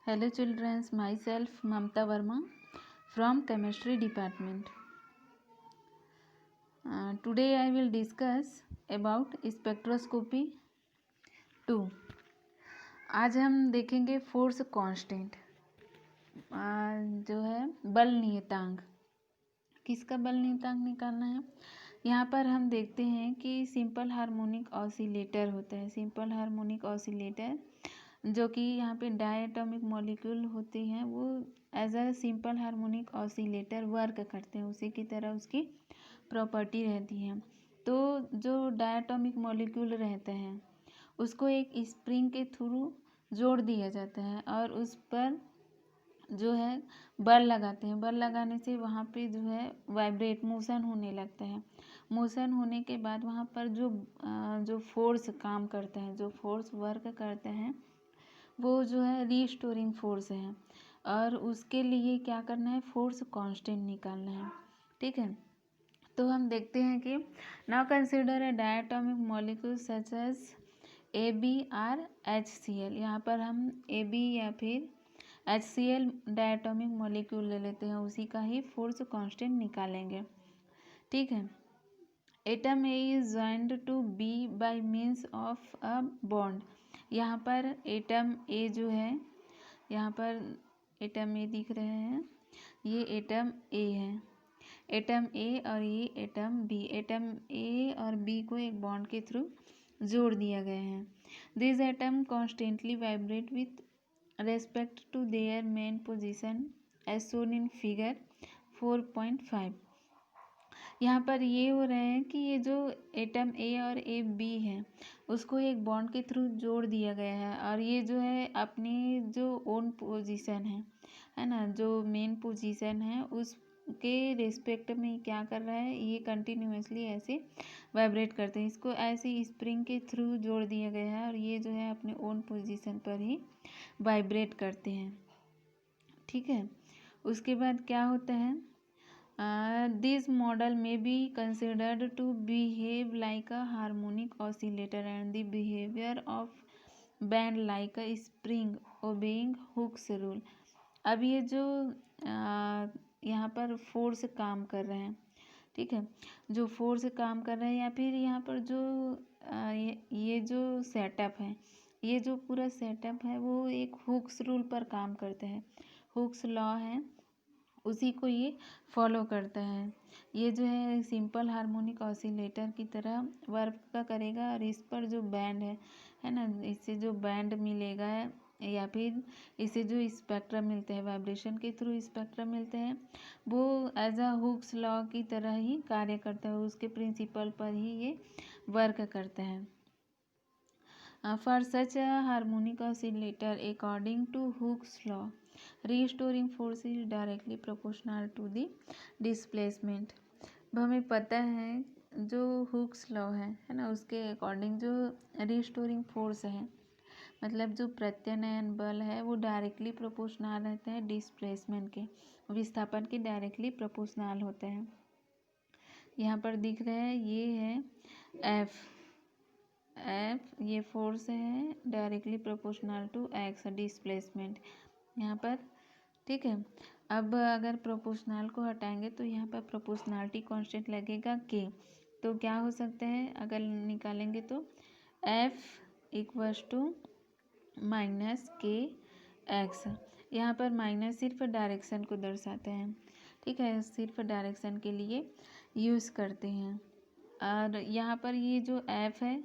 Hello children, myself Mamta Verma from Chemistry Department. Today I will discuss about spectroscopy 2. आज हम देखेंगे force constant, जो है बल नियतांक। किसका बल नियतांक निकालना है? यहाँ पर हम देखते हैं कि सिंपल हार्मोनिक ऑसिलेटर होता है। सिंपल हार्मोनिक ऑसिलेटर जो कि यहाँ पे डायटोमिक मॉलिक्यूल होते हैं, वो as a simple harmonic oscillator work करते हैं। उसी की तरह उसकी प्रॉपर्टी रहती है। तो जो डायटोमिक मॉलिक्यूल रहता है उसको एक स्प्रिंग के थ्रू जोड़ दिया जाता है और उस पर जो है बल लगाते हैं। बल लगाने से वहाँ पे जो है वाइब्रेट मोशन होने लगता है। मोशन होने के बाद वहाँ पर जो फोर्स काम करता है, जो फोर्स वर्क करता है, वो जो है रीस्टोरिंग फोर्स है। और उसके लिए क्या करना है? फोर्स कांस्टेंट निकालना है। ठीक है, तो हम देखते हैं कि now consider a diatomic molecule such as AbRHCl। यहाँ पर हम AB या फिर HCl डायटोमिक मॉलिक्यूल ले लेते हैं, उसी का ही फोर्स कांस्टेंट निकालेंगे। ठीक है, atom A is joined to B by means of a bond. यहाँ पर एटम ए जो है, यहाँ पर एटम ए दिख रहे हैं, ये एटम ए है। एटम ए और ये एटम बी। एटम ए और बी को एक बॉन्ड के थ्रू जोड़ दिया गया है। This atom constantly vibrate with respect to their mean position as shown in figure 4.5। यहाँ पर ये हो रहे हैं कि ये जो एटम ए और ए बी है उसको एक बॉन्ड के थ्रू जोड़ दिया गया है, और ये जो है अपनी जो ओन पोजीशन है ना, जो मेन पोजीशन है उसके रिस्पेक्ट में क्या कर रहा है, ये कंटिन्यूसली ऐसे वाइब्रेट करते हैं। इसको ऐसे स्प्रिंग के थ्रू जोड़ दिया गया है और ये जो है अपने ओन पोजीशन पर ही वाइब्रेट करते हैं। ठीक है, उसके बाद क्या होता है? This model may be considered to behave like a harmonic oscillator and the behavior of band like a spring obeying Hooke's rule। अब ये जो यहाँ पर फोर्स काम कर रहे हैं, ठीक है, जो फोर्स काम कर रहे हैं या फिर यहाँ पर जो ये जो सेटअप है, ये जो पूरा सेटअप है वो एक हुक्स रूल पर काम करता है। हुक्स लॉ है, उसी को ये फॉलो करता है। ये जो है सिंपल हार्मोनिक ऑसिलेटर की तरह वर्क का करेगा, और इस पर जो बैंड है ना, इससे जो बैंड मिलेगा या फिर इसे जो स्पेक्ट्रम मिलते हैं, वाइब्रेशन के थ्रू स्पेक्ट्रम मिलते हैं, वो एज अ हुक्स लॉ की तरह ही कार्य करता है। उसके प्रिंसिपल पर ही ये वर्क करता है। For such a harmonic oscillator, according to Hooke's law, restoring force is directly proportional to the displacement। अब हमें पता है जो हुक्स लॉ है ना, उसके अकॉर्डिंग जो रिस्टोरिंग फोर्स है, मतलब जो प्रत्यानयन बल है, वो डायरेक्टली प्रोपोर्शनल रहता है डिस्प्लेसमेंट के, विस्थापन के डायरेक्टली प्रोपोर्शनल होता है। यहाँ पर दिख रहा है ये है एफ ये फोर्स है directly proportional to x displacement यहाँ पर। ठीक है, अब अगर प्रोपोर्शनल को हटाएंगे तो यहाँ पर प्रोपोर्शनलिटी कांस्टेंट लगेगा के। तो क्या हो सकता है अगर निकालेंगे तो एफ इक्वल्स टू माइनस के एक्स। यहाँ पर माइनस सिर्फ डायरेक्शन को दर्शाता है। ठीक है, सिर्फ डायरेक्शन के लिए यूज़ करते हैं। और यहाँ पर ये जो एफ है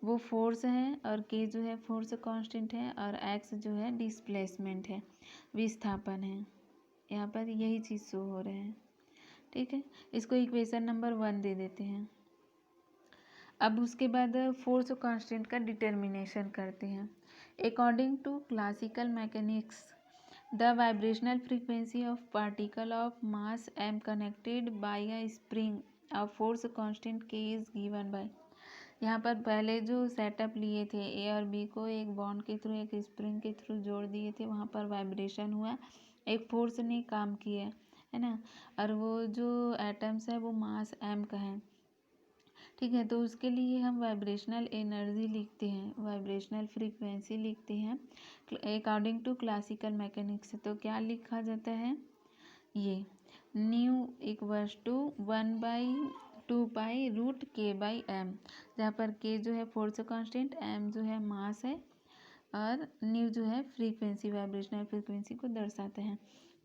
वो फोर्स है, और के जो है फोर्स कांस्टेंट है, और एक्स जो है डिस्प्लेसमेंट है, विस्थापन है। यहाँ पर यही चीज़ शो हो रहा है। ठीक है, इसको इक्वेशन नंबर 1 दे देते हैं। अब उसके बाद फोर्स कांस्टेंट का डिटर्मिनेशन करते हैं। According to classical mechanics, the vibrational frequency of particle of mass m connected by a spring of force constant k is given by. यहाँ पर पहले जो सेटअप लिए थे, ए और बी को एक बॉन्ड के थ्रू, एक स्प्रिंग के थ्रू जोड़ दिए थे, वहाँ पर वाइब्रेशन हुआ, एक फोर्स ने काम किया है ना, और वो जो एटम्स है वो मास m का है। ठीक है। तो उसके लिए हम वाइब्रेशनल एनर्जी लिखते हैं, वाइब्रेशनल फ्रीक्वेंसी लिखते हैं अकॉर्डिंग टू क्लासिकल मैकेनिक्स। तो क्या लिखा जाता है, ये न्यू इक्वल्स टू 1/2π√k/m, जहाँ पर k जो है फोर्स कांस्टेंट, m जो है मास है, और न्यू जो है फ्रीक्वेंसी, वाइब्रेशनल फ्रीक्वेंसी को दर्शाते हैं।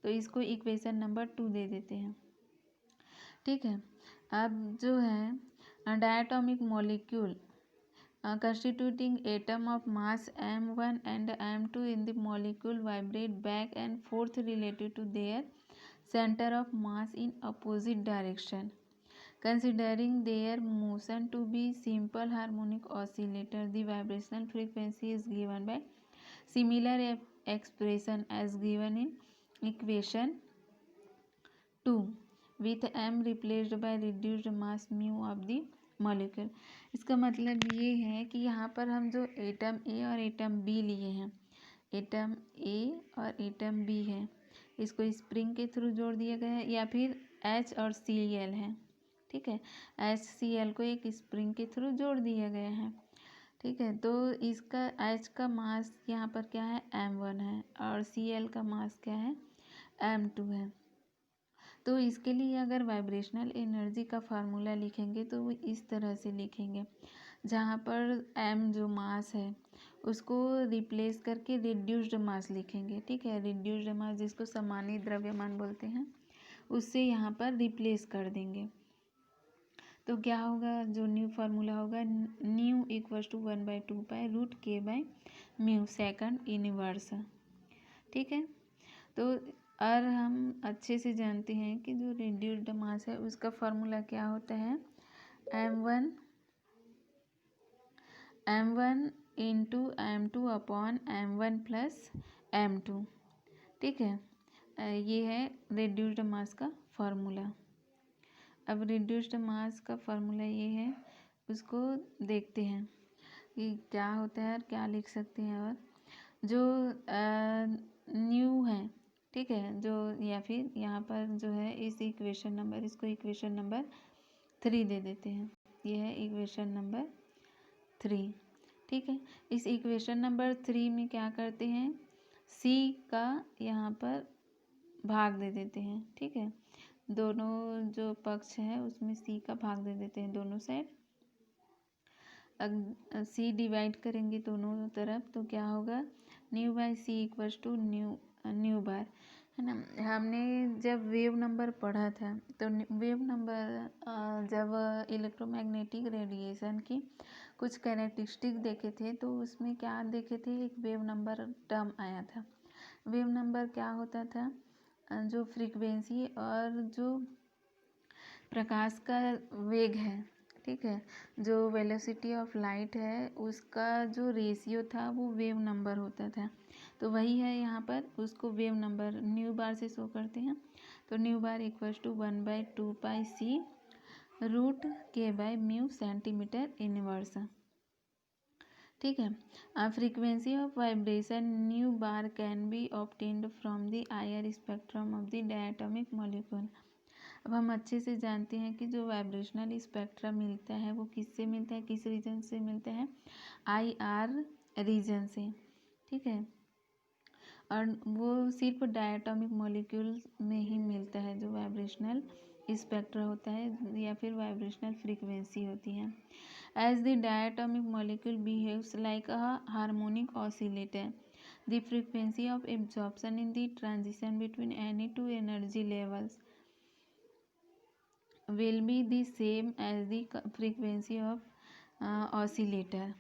तो इसको इक्वेशन नंबर 2 दे देते हैं। ठीक है। अब जो है diatomic molecule constituting atom of mass m1 and m2 in the molecule vibrate back and forth relative to their center of mass in opposite direction. Considering their motion to be simple harmonic oscillator, the vibrational frequency is given by similar expression as given in equation 2 with m replaced by reduced mass mu of the molecule. इसका मतलब ये है कि यहाँ पर हम जो atom A और एटम बी लिए हैं, एटम ए और एटम बी है, इसको स्प्रिंग के थ्रू जोड़ दिया गया है, या फिर एच और सी एल है। ठीक है, एच सी एल को एक स्प्रिंग के थ्रू जोड़ दिया गया है। ठीक है, तो इसका एच का मास यहाँ पर क्या है, m1 है, और सी एल का मास क्या है, m2 है। तो इसके लिए अगर वाइब्रेशनल एनर्जी का फार्मूला लिखेंगे तो वो इस तरह से लिखेंगे, जहाँ पर m जो मास है उसको रिप्लेस करके रिड्यूस्ड मास लिखेंगे। ठीक है, रिड्यूस्ड मास जिसको सामान्य द्रव्यमान बोलते हैं, उससे यहाँ पर रिप्लेस कर देंगे। तो क्या होगा, जो न्यू फार्मूला होगा, nu equals to 1/2π√k/μ second inverse. ठीक है, तो और हम अच्छे से जानते हैं कि जो रिड्यूस्ड मास है उसका फार्मूला क्या होता है, m1 into m2 upon m1 plus m2। ठीक है, ये है रिड्यूस्ड मास का फार्मूला। अब रिड्यूस्ड मास का फार्मूला ये है, उसको देखते हैं कि क्या होता है और क्या लिख सकते हैं। और जो न्यू है, ठीक है, जो या फिर यहाँ पर जो है इस इक्वेशन नंबर, इसको इक्वेशन नंबर 3 दे देते हैं। ये है इक्वेशन नंबर 3। ठीक है, इस इक्वेशन नंबर 3 में क्या करते हैं, c का यहाँ पर भाग दे देते हैं। ठीक है, दोनों जो पक्ष है उसमें c का भाग दे देते हैं, दोनों साइड c डिवाइड करेंगे दोनों तरफ, तो क्या होगा, nu by c equals to nu bar, है ना। हमने जब वेव नंबर पढ़ा था, तो वेव नंबर जब इलेक्ट्रोमैग्नेटिक रेडिएशन की कुछ कैरेक्टरिस्टिक देखे थे, तो उसमें क्या देखे थे, एक वेव नंबर टर्म आया था। वेव नंबर क्या होता था, जो फ्रीक्वेंसी और जो प्रकाश का वेग है, ठीक है, जो वेलोसिटी ऑफ लाइट है, उसका जो रेशियो था वो वेव नंबर होता था। तो वही है यहाँ पर, उसको वेव नंबर न्यू बार से शो करते हैं। तो nu bar equals to 1/2πc√k/μ centimetre inverse. ठीक है, frequency of vibration nu bar can be obtained from the higher spectrum of the diatomic molecule. अब हम अच्छे से जानते हैं कि जो वाइब्रेशनल स्पेक्ट्रम मिलता है वो किससे मिलता है, किस रीजन से मिलता है, IR रीजन से। ठीक है, और वो सिर्फ डायटोमिक मॉलिक्यूल में ही मिलता है, जो वाइब्रेशनल स्पेक्ट्रा होता है या फिर वाइब्रेशनल फ्रीक्वेंसी होती है। As the diatomic molecule behaves like a harmonic oscillator, the frequency of absorption in the transition between any two energy levels will be the same as the frequency of oscillator।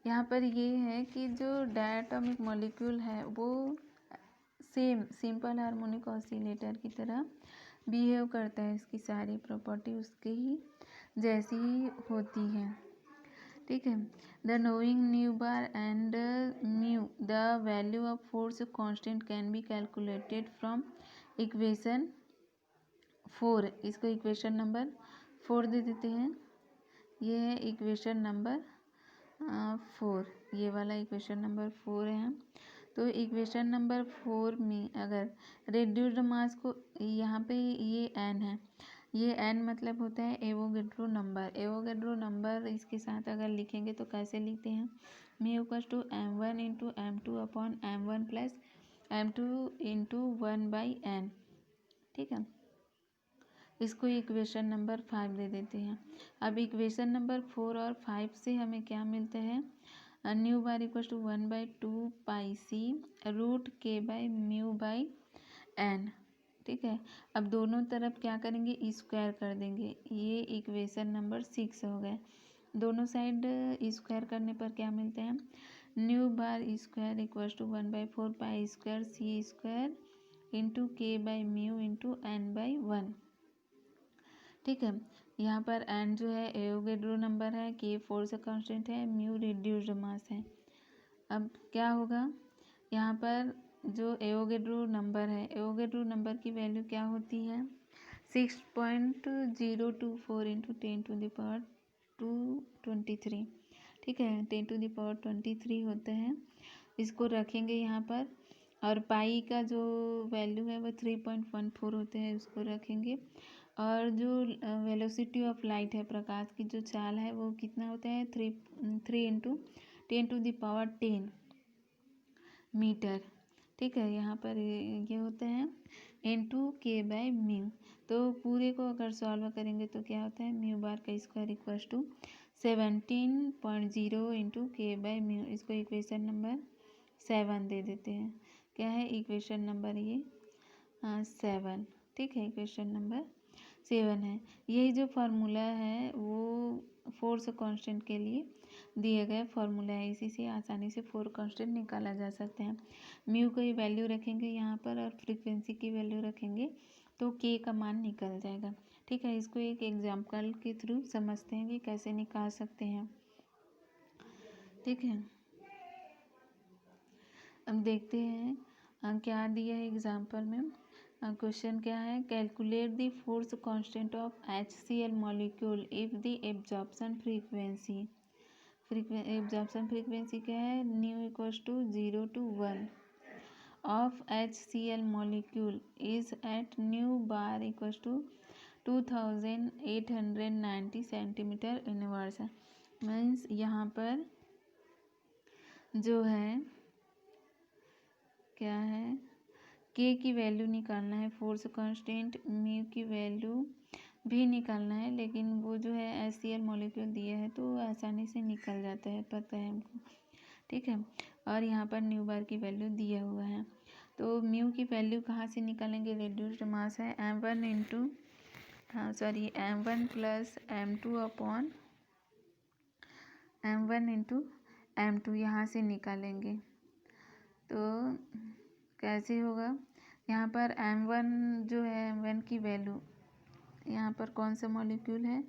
यहाँ पर ये है कि जो diatomic molecule है वो same simple harmonic oscillator की तरह बिहेव करता है, इसकी सारी प्रॉपर्टी उसके ही जैसी ही होती है। ठीक है, the knowing new bar and mu the value of force constant can be calculated from equation 4। इसको इक्वेशन नंबर 4 दे देते हैं। ये है इक्वेशन नंबर 4, ये वाला इक्वेशन नंबर 4 है। तो इक्वेशन नंबर 4 में अगर रिड्यूस्ड मास को, यहाँ पे ये n है, ये n मतलब होता है एवोगेड्रो नंबर। एवोगेड्रो नंबर इसके साथ अगर लिखेंगे तो कैसे लिखते हैं, mu equals to m1 into m2 upon m1 plus m2 into 1/n। ठीक है, इसको इक्वेशन नंबर 5 दे देते हैं। अब इक्वेशन नंबर 4 और 5 से हमें क्या मिलता है, nu bar equals to 1/2 pi c root के बाई म्यू बाई एन। ठीक है, अब दोनों तरफ क्या करेंगे, स्क्वायर कर देंगे। ये इक्वेशन नंबर 6 हो गए। दोनों साइड स्क्वायर करने पर क्या मिलते हैं, nu bar square equals to 1/4 pi square c square into k by mu into N by 1। ठीक है, यहाँ पर एन जो है एवोगेड्रो नंबर है, के फोर्स कांस्टेंट है, म्यू रिड्यूस्ड मास है। अब क्या होगा, यहाँ पर जो एवोगेड्रो नंबर है, एवोगेड्रो नंबर की वैल्यू क्या होती है, 6.024 इंटू 10⁻²⁵। ठीक है, 10⁻23 होते हैं। इसको रखेंगे यहाँ पर, और पाई का जो वैल्यू है वो 3.14 होते हैं, उसको रखेंगे। और जो वेलोसिटी ऑफ लाइट है, प्रकाश की जो चाल है, वो कितना होता है, 3 इंटू 10⁻10 मीटर। ठीक है, यहाँ पर ये होता है इंटू के बाई म्यू। तो पूरे को अगर सॉल्व करेंगे तो क्या होता है, म्यू बार का square equals to 17.0 into k by mu. इसको इक्वेशन नंबर 7 दे देते हैं। क्या है इक्वेशन नंबर ये 7। ठीक है, इक्वेशन नंबर 7 है। यही जो फार्मूला है वो फोर्स कांस्टेंट के लिए दिए गए फार्मूला है। इसी से आसानी से फोर्स कांस्टेंट निकाला जा सकता है। म्यू की वैल्यू रखेंगे यहाँ पर और फ्रीक्वेंसी की वैल्यू रखेंगे तो के का मान निकल जाएगा। ठीक है, इसको एक एग्जाम्पल के थ्रू समझते हैं कि कैसे निकाल सकते हैं। ठीक है, अब देखते हैं क्या दिया है एग्जाम्पल में। क्वेश्चन क्या है, calculate the force constant of HCl molecule if the absorption frequency. Absorption frequency क्या है, nu equals to 0 to 1 of HCl molecule is at nu bar equals to 2890 centimetre inverse. Means यहाँ पर जो है क्या है, के की वैल्यू निकालना है, फोर्स कांस्टेंट म्यू की वैल्यू भी निकालना है, लेकिन वो जो है HCl मॉलिक्यूल दिया है तो आसानी से निकल जाता है, पता है हमको। ठीक है, और यहाँ पर न्यू बार की वैल्यू दिया हुआ है। तो म्यू की वैल्यू कहाँ से निकालेंगे, रिड्यूस्ड मास है m1 into m1 plus m2 upon m1 into m2, यहाँ से निकालेंगे। तो कैसे होगा, यहाँ पर m1 जो है, m1 की वैल्यू, यहाँ पर कौन सा मॉलिक्यूल है,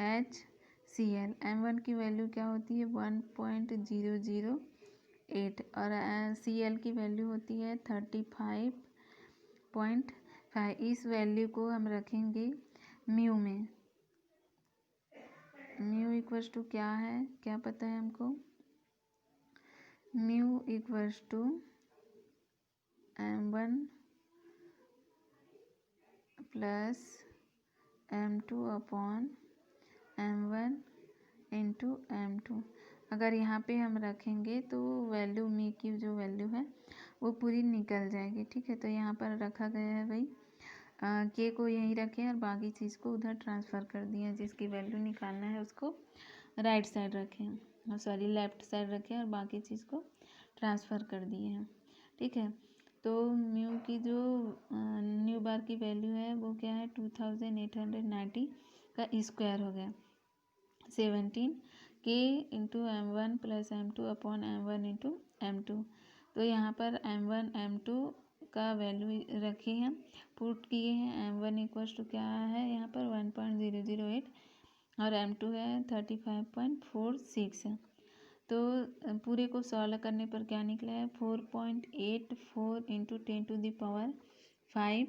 HCl। m1 की वैल्यू क्या होती है 1.008 और Cl की वैल्यू होती है 35.5। इस वैल्यू को हम रखेंगे म्यू में। म्यू इक्वल्स टू क्या है, क्या पता है हमको, mu equals to m1 plus m2 upon m1 into m2। अगर यहाँ पे हम रखेंगे तो वैल्यू मी की जो वैल्यू है वो पूरी निकल जाएगी। ठीक है, तो यहाँ पर रखा गया है भाई, के को यहीं रखें और बाकी चीज़ को उधर ट्रांसफ़र कर दिया। जिसकी वैल्यू निकालना है उसको राइट साइड रखें, सॉरी लेफ़्ट साइड रखें और बाकी चीज़ को ट्रांसफ़र कर दिए हैं। ठीक है, तो म्यू की जो न्यू बार की वैल्यू है वो क्या है 2890 का स्क्वायर हो गया 17 के into m1 plus m2 upon m1 into m2। तो यहाँ पर m1 m2 का वैल्यू रखे हैं, पुट किए हैं। m1 इक्वल्स टू क्या है यहाँ पर 1.008 और m2 है 35.46 है। तो पूरे को सॉल्व करने पर क्या निकला है 4.84 इंटू 10⁻5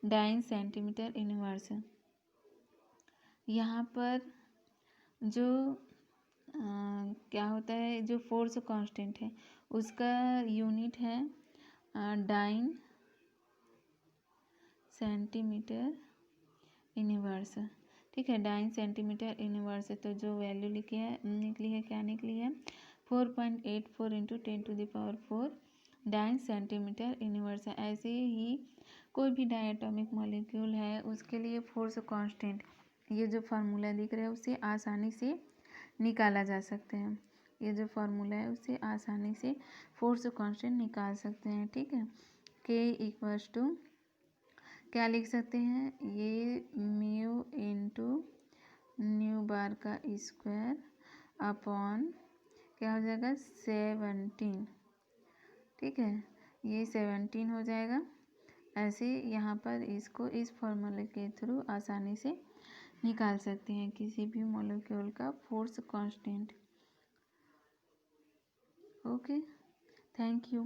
डाइन सेंटीमीटर इनवर्स। यहाँ पर जो क्या होता है, जो फोर्स कांस्टेंट है उसका यूनिट है डाइन सेंटीमीटर इनवर्स। ठीक है, डाइन सेंटीमीटर इनवर्स है, तो जो वैल्यू निकली है क्या निकली है 4.84 इंटू 10⁴ डाइन सेंटीमीटर इनवर्स है। ऐसे ही कोई भी डायटोमिक मॉलिक्यूल है उसके लिए फोर्स कांस्टेंट, ये जो फार्मूला दिख रहा है उससे आसानी से निकाला जा सकते हैं। ये जो फार्मूला है उससे आसानी से फोर्स कांस्टेंट निकाल सकते हैं। ठीक है, के इक्वल्स टू क्या लिख सकते हैं, ये म्यू इंटू न्यू बार का स्क्वायर अपॉन क्या हो जाएगा 17। ठीक है, ये 17 हो जाएगा। ऐसे यहाँ पर इसको इस फॉर्मूले के थ्रू आसानी से निकाल सकते हैं किसी भी मॉलिक्यूल का force constant. Okay, thank you.